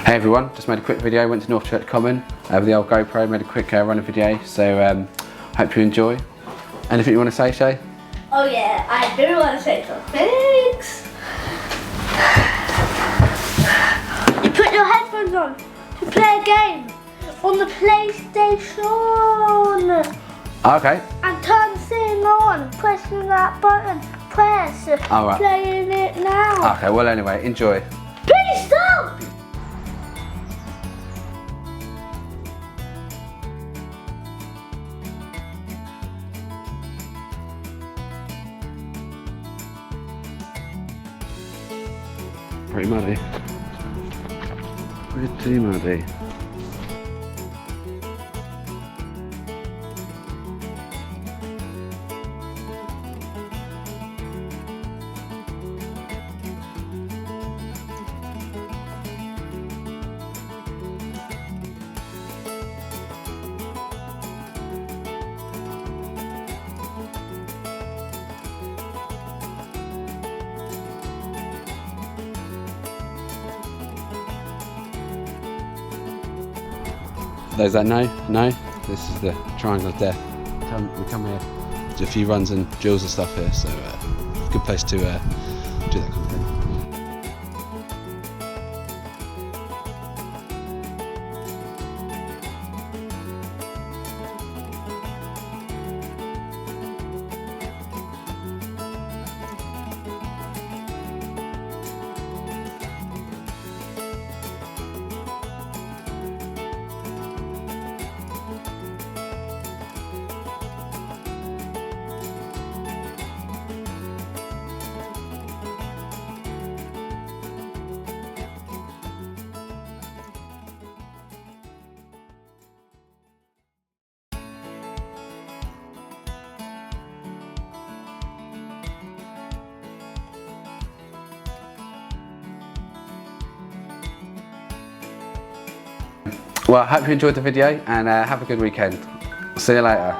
Hey everyone, just made a quick video, went to Northchurch Common with the old GoPro, made a quick running video, so hope you enjoy. Anything you want to say, Shay? Oh yeah, I do want to say some things. You put your headphones on to play a game on the PlayStation. Okay. And turn the thing on, pressing that button, press, Alright. playing it now. Okay, well anyway, enjoy. Peace out! Pretty muddy. Pretty muddy. Those that know, this is the Triangle of Death. We come here, do a few runs and drills and stuff here, so good place to do that kind of thing. Well, I hope you enjoyed the video and have a good weekend. See you later.